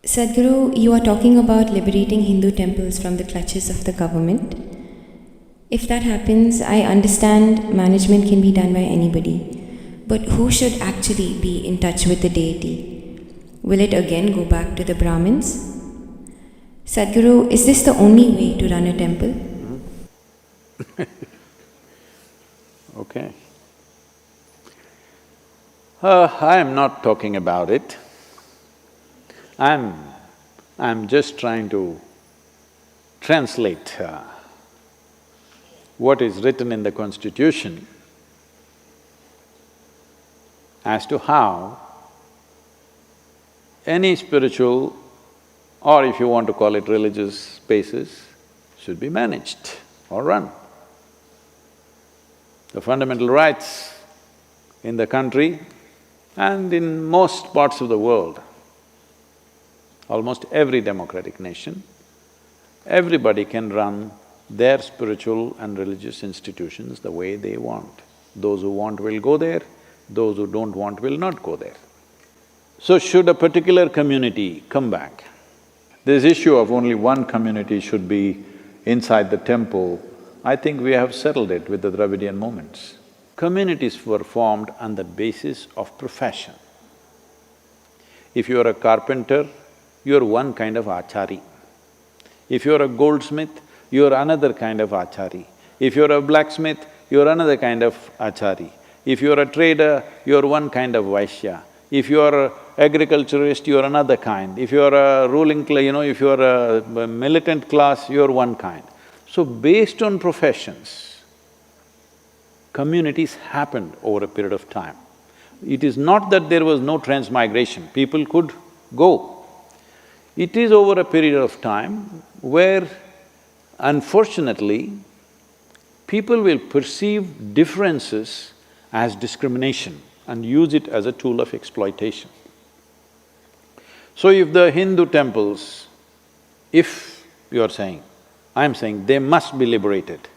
Sadhguru, you are talking about liberating Hindu temples from the clutches of the government. If that happens, I understand management can be done by anybody. But who should actually be in touch with the deity? Will it again go back to the Brahmins? Sadhguru, is this the only way to run a temple? Okay. I am not talking about it. I'm just trying to translate what is written in the constitution as to how any spiritual, or if you want to call it religious spaces, should be managed or run. The fundamental rights in the country and in most parts of the world, almost every democratic nation, everybody can run their spiritual and religious institutions the way they want. Those who want will go there, those who don't want will not go there. So should a particular community come back, this issue of only one community should be inside the temple, I think we have settled it with the Dravidian movements. Communities were formed on the basis of profession. If you are a carpenter, you are one kind of achari. If you are a goldsmith, you are another kind of achari. If you are a blacksmith, you are another kind of achari. If you are a trader, you are one kind of vaishya. If you are an agriculturist, you are another kind. If you are a ruling if you are a militant class, you are one kind. So based on professions, communities happened over a period of time. It is not that there was no transmigration, people could go. It is over a period of time where, unfortunately, people will perceive differences as discrimination and use it as a tool of exploitation. So if the Hindu temples, if you are saying, I'm saying they must be liberated.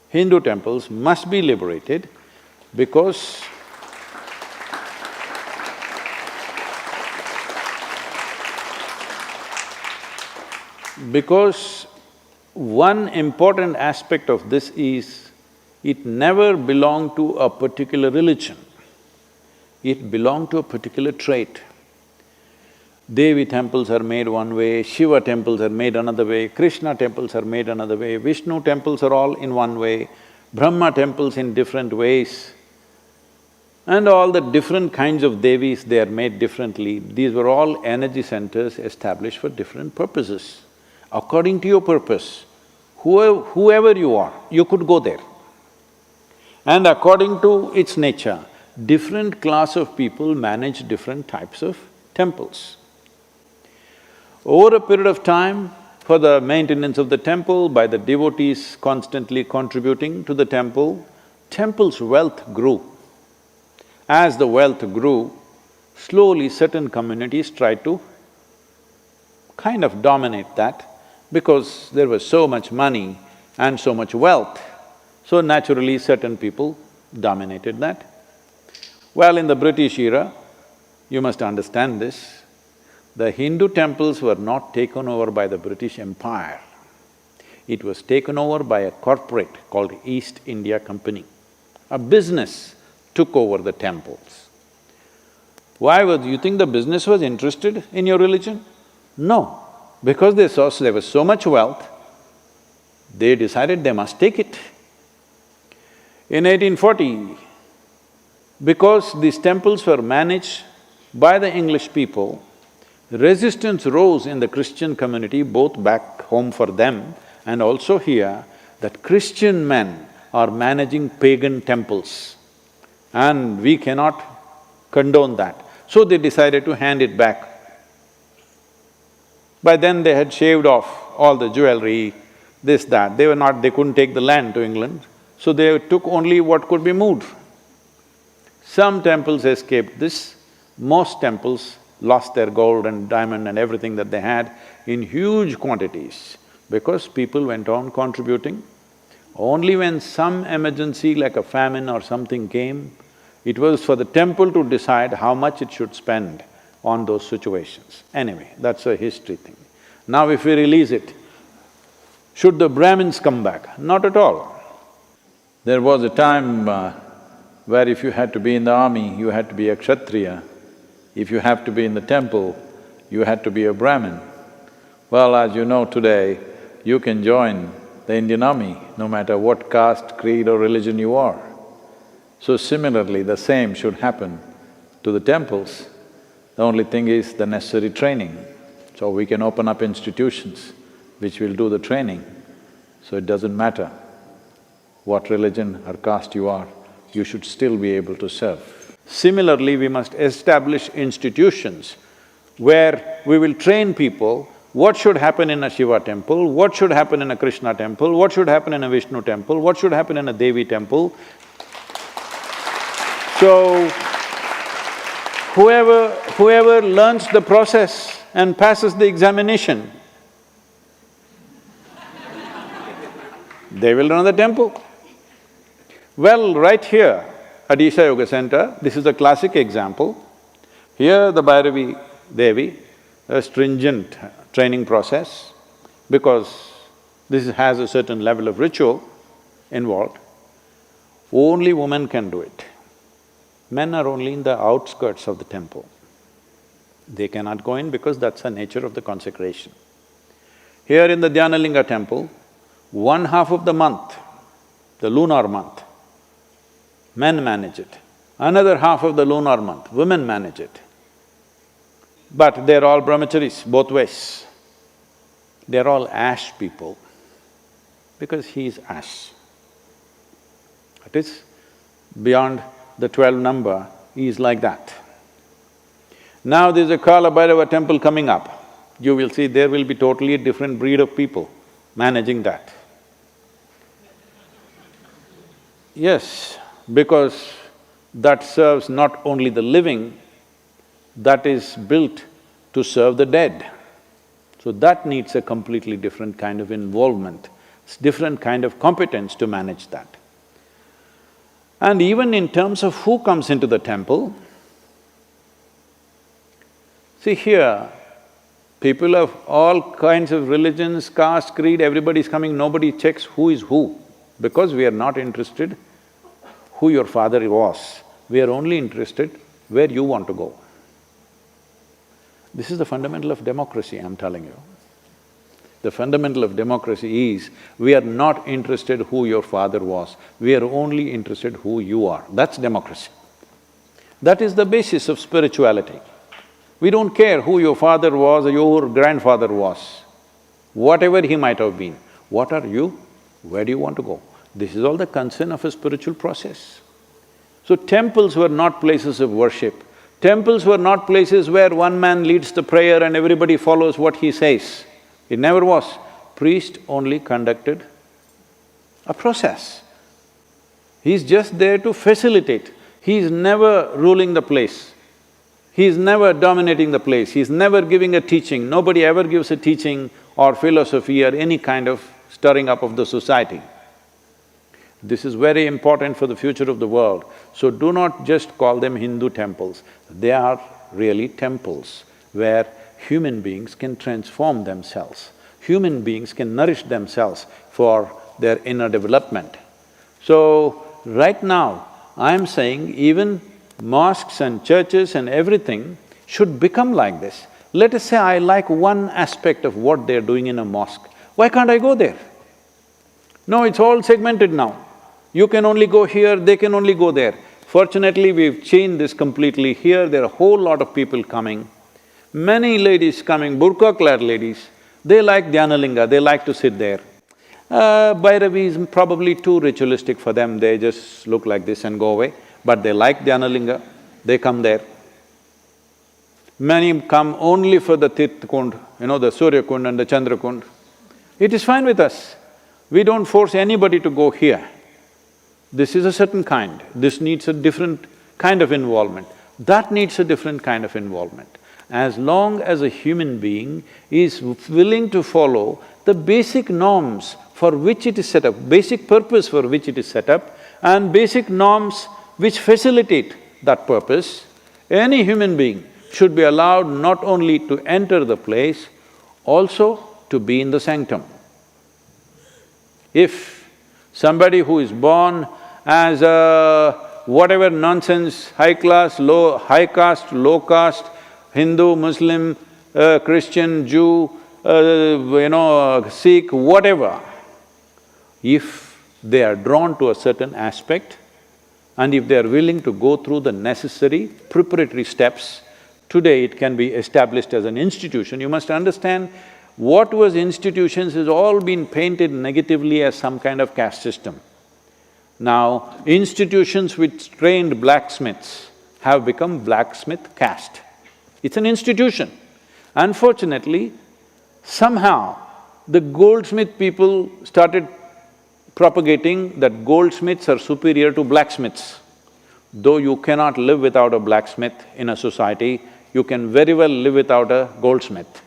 Hindu temples must be liberated because one important aspect of this is, it never belonged to a particular religion, it belonged to a particular trait. Devi temples are made one way, Shiva temples are made another way, Krishna temples are made another way, Vishnu temples are all in one way, Brahma temples in different ways. And all the different kinds of Devis, they are made differently. These were all energy centers established for different purposes. According to your purpose, whoever you are, you could go there. And according to its nature, different class of people manage different types of temples. Over a period of time, for the maintenance of the temple, by the devotees constantly contributing to the temple, temple's wealth grew. As the wealth grew, slowly certain communities tried to kind of dominate that because there was so much money and so much wealth, so naturally certain people dominated that. Well, in the British era, you must understand this, the Hindu temples were not taken over by the British Empire. It was taken over by a corporate called East India Company. A business took over the temples. Why you think the business was interested in your religion? No, because they saw there was so much wealth, they decided they must take it. In 1840, because these temples were managed by the English people, resistance rose in the Christian community, both back home for them and also here, that Christian men are managing pagan temples and we cannot condone that. So they decided to hand it back. By then they had shaved off all the jewelry, this, that. They couldn't take the land to England, so they took only what could be moved. Some temples escaped this, most temples lost their gold and diamond and everything that they had in huge quantities because people went on contributing. Only when some emergency like a famine or something came, it was for the temple to decide how much it should spend on those situations. Anyway, that's a history thing. Now if we release it, should the Brahmins come back? Not at all. There was a time where if you had to be in the army, you had to be a Kshatriya. If you have to be in the temple, you had to be a Brahmin. Well, as you know today, you can join the Indian army no matter what caste, creed or religion you are. So similarly, the same should happen to the temples. The only thing is the necessary training. So we can open up institutions which will do the training. So it doesn't matter what religion or caste you are, you should still be able to serve. Similarly, we must establish institutions where we will train people what should happen in a Shiva temple, what should happen in a Krishna temple, what should happen in a Vishnu temple, what should happen in a Devi temple. So, whoever learns the process and passes the examination, they will run the temple. Well, right here at Isha Yoga Center, this is a classic example. Here the Bhairavi Devi, a stringent training process, because this has a certain level of ritual involved. Only women can do it. Men are only in the outskirts of the temple. They cannot go in because that's the nature of the consecration. Here in the Dhyanalinga temple, 1/2 of the month, the lunar month, men manage it. Another half of the lunar month, women manage it. But they're all brahmacharis, both ways. They're all ash people, because he is ash. It is beyond the 12 number, he is like that. Now there's a Kala Bhairava temple coming up. You will see there will be totally a different breed of people managing that. Yes, because that serves not only the living, that is built to serve the dead. So that needs a completely different kind of involvement, different kind of competence to manage that. And even in terms of who comes into the temple, see here, people of all kinds of religions, caste, creed, everybody's coming, nobody checks who is who, because we are not interested who your father was, we are only interested where you want to go. This is the fundamental of democracy, I'm telling you. The fundamental of democracy is, we are not interested who your father was, we are only interested who you are. That's democracy. That is the basis of spirituality. We don't care who your father was or your grandfather was, whatever he might have been. What are you? Where do you want to go? This is all the concern of a spiritual process. So temples were not places of worship. Temples were not places where one man leads the prayer and everybody follows what he says. It never was. Priest only conducted a process. He's just there to facilitate. He's never ruling the place. He's never dominating the place. He's never giving a teaching. Nobody ever gives a teaching or philosophy or any kind of stirring up of the society. This is very important for the future of the world. So do not just call them Hindu temples. They are really temples where human beings can transform themselves. Human beings can nourish themselves for their inner development. So, right now, I'm saying even mosques and churches and everything should become like this. Let us say I like one aspect of what they're doing in a mosque, why can't I go there? No, it's all segmented now. You can only go here, they can only go there. Fortunately, we've changed this completely. Here, there are a whole lot of people coming. Many ladies coming, burqa-clad ladies, they like Dhyanalinga, they like to sit there. Bhairavi is probably too ritualistic for them, they just look like this and go away. But they like Dhyanalinga, they come there. Many come only for the Tirth Kund, the Surya Kund and the Chandra Kund. It is fine with us. We don't force anybody to go here. This is a certain kind, this needs a different kind of involvement, that needs a different kind of involvement. As long as a human being is willing to follow the basic norms for which it is set up, basic purpose for which it is set up, and basic norms which facilitate that purpose, any human being should be allowed not only to enter the place, also to be in the sanctum. If somebody who is born as a whatever nonsense, high caste, low caste, Hindu, Muslim, Christian, Jew, Sikh, whatever, if they are drawn to a certain aspect and if they are willing to go through the necessary preparatory steps, today it can be established as an institution. You must understand, what was institutions has all been painted negatively as some kind of caste system. Now, institutions which trained blacksmiths have become blacksmith caste. It's an institution. Unfortunately, somehow the goldsmith people started propagating that goldsmiths are superior to blacksmiths. Though you cannot live without a blacksmith in a society, you can very well live without a goldsmith.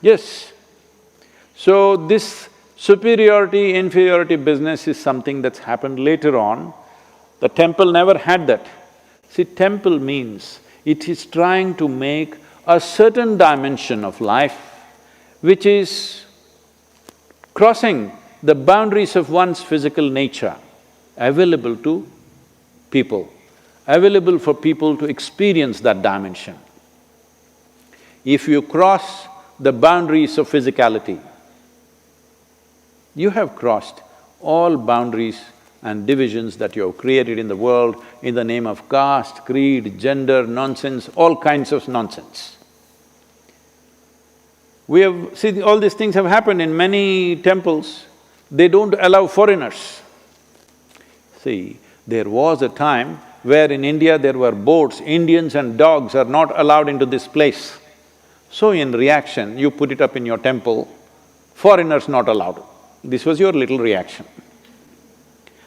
Yes. So this superiority, inferiority business is something that's happened later on. The temple never had that. See, temple means it is trying to make a certain dimension of life which is crossing the boundaries of one's physical nature, available to people, available for people to experience that dimension. If you cross the boundaries of physicality, you have crossed all boundaries and divisions that you have created in the world in the name of caste, creed, gender, nonsense, all kinds of nonsense. All these things have happened in many temples, they don't allow foreigners. See, there was a time where in India there were boards, Indians and dogs are not allowed into this place. So in reaction, you put it up in your temple, foreigners not allowed. This was your little reaction.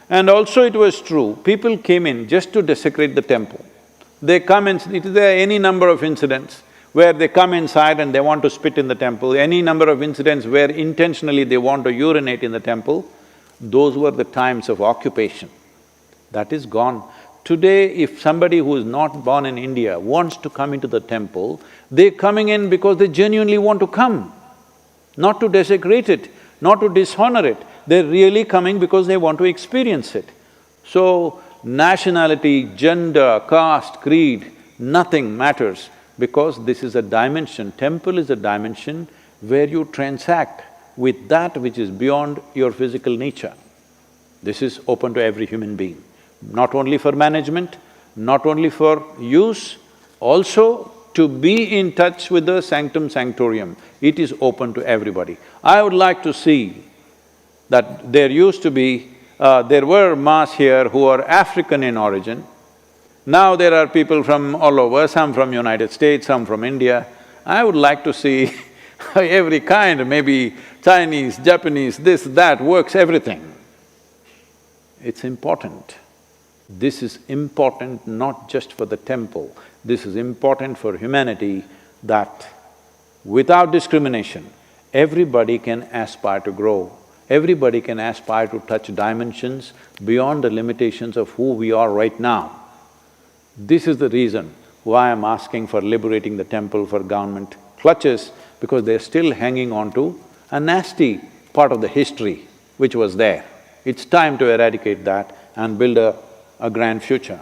And also it was true, people came in just to desecrate the temple. They come in… there are any number of incidents where they come inside and they want to spit in the temple, any number of incidents where intentionally they want to urinate in the temple. Those were the times of occupation. That is gone. Today, if somebody who is not born in India wants to come into the temple, they're coming in because they genuinely want to come, not to desecrate it, not to dishonor it. They're really coming because they want to experience it. So, nationality, gender, caste, creed, nothing matters because this is a dimension, temple is a dimension where you transact with that which is beyond your physical nature. This is open to every human being, not only for management, not only for use, also to be in touch with the sanctum sanctorium. It is open to everybody. I would like to see that there used to be… there were mass here who are African in origin. Now there are people from all over, some from United States, some from India. I would like to see every kind, maybe Chinese, Japanese, this, that, works, everything. It's important. This is important not just for the temple, this is important for humanity that without discrimination, everybody can aspire to grow. Everybody can aspire to touch dimensions beyond the limitations of who we are right now. This is the reason why I'm asking for liberating the temple for government clutches, because they're still hanging on to a nasty part of the history which was there. It's time to eradicate that and build a grand future.